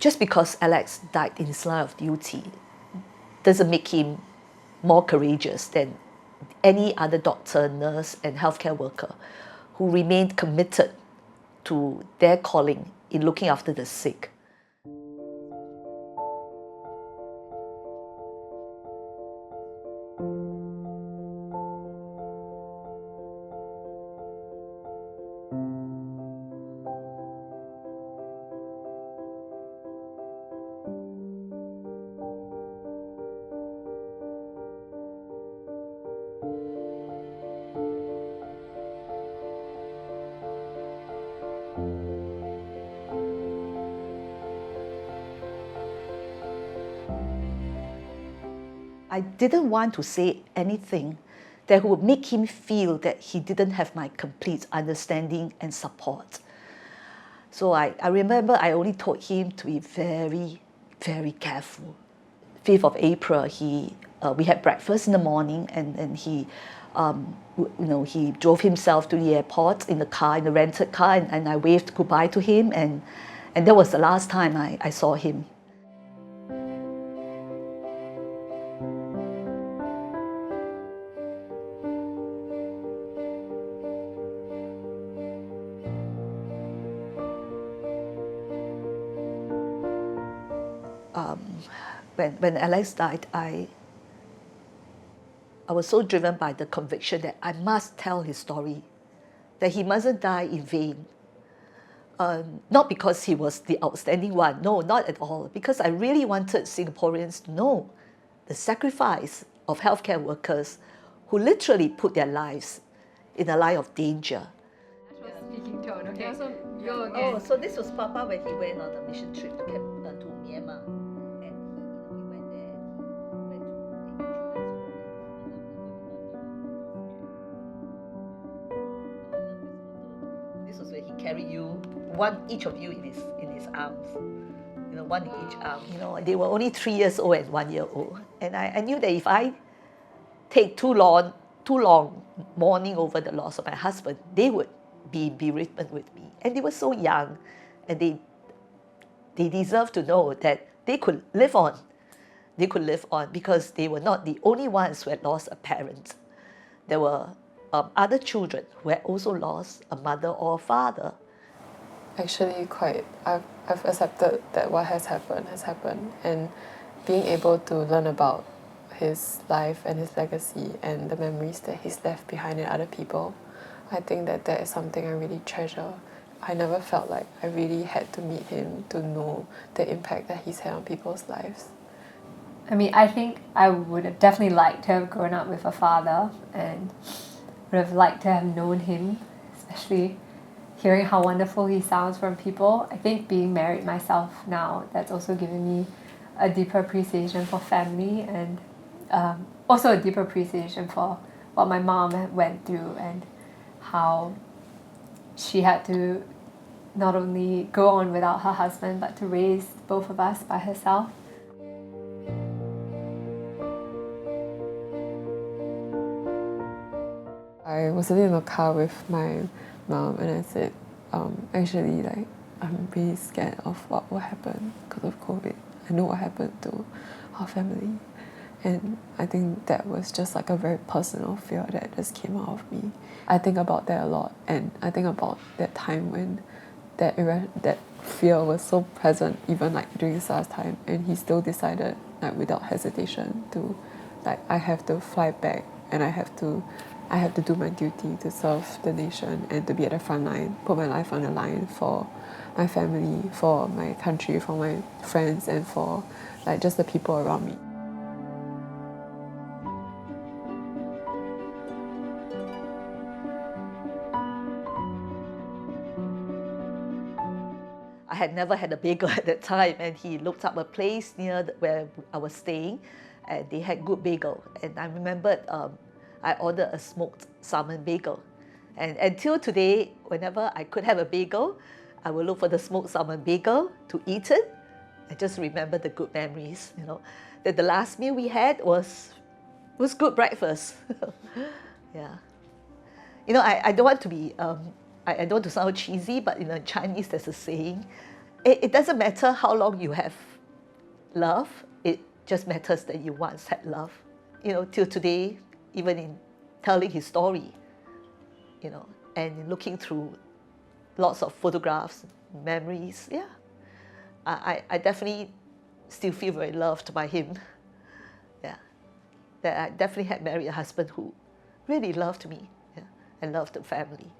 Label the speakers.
Speaker 1: just because Alex died in his line of duty doesn't make him more courageous than any other doctor, nurse, and healthcare worker who remained committed to their calling in looking after the sick. I didn't want to say anything that would make him feel that he didn't have my complete understanding and support. So I remember I only told him to be very, very careful. 5th of April, we had breakfast in the morning, and he, he drove himself to the airport in the car, in the rented car, and I waved goodbye to him, and that was the last time I saw him. When Alex died, I was so driven by the conviction that I must tell his story, that he mustn't die in vain. Not because he was the outstanding one, no, not at all, because I really wanted Singaporeans to know the sacrifice of healthcare workers who literally put their lives in a line of danger.
Speaker 2: Speaking tone, okay. Yeah, so go again.
Speaker 1: Oh, so this was Papa when he went on a mission trip to Myanmar. Carry you, each of you in his arms, one in each arm. They were only 3 years old and 1 year old, and I knew that if I take too long mourning over the loss of my husband, they would be bereavement with me, and they were so young, and they deserve to know that they could live on. They could live on because they were not the only ones who had lost a parent. There were other children who had also lost a mother or a father.
Speaker 3: Actually, I've accepted that what has happened, and being able to learn about his life and his legacy and the memories that he's left behind in other people, I think that is something I really treasure. I never felt like I really had to meet him to know the impact that he's had on people's lives.
Speaker 2: I mean, I think I would have definitely liked to have grown up with a father, and would have liked to have known him, especially hearing how wonderful he sounds from people. I think being married myself now, that's also given me a deeper appreciation for family, and also a deeper appreciation for what my mom went through and how she had to not only go on without her husband but to raise both of us by herself.
Speaker 3: I was sitting in the car with my mom, and I said, actually, I'm really scared of what will happen because of COVID. I know what happened to our family, and I think that was just like a very personal fear that just came out of me. I think about that a lot, and I think about that time when that fear was so present, even like during SARS time, and he still decided, like without hesitation, to I have to fly back, and I have to do my duty to serve the nation and to be at the front line, put my life on the line for my family, for my country, for my friends, and for just the people around me.
Speaker 1: I had never had a bagel at that time, and he looked up a place near where I was staying, and they had good bagel. And I remembered I ordered a smoked salmon bagel. And until today, whenever I could have a bagel, I will look for the smoked salmon bagel to eat it. I just remember the good memories, that the last meal we had was good breakfast. Yeah. I don't want to be, I don't want to sound cheesy, but in Chinese there's a saying, it doesn't matter how long you have love, it just matters that you once had love. You know, till today, even in telling his story, you know, and in looking through lots of photographs, memories, yeah, I definitely still feel very loved by him. Yeah, that I definitely had married a husband who really loved me, yeah, and loved the family.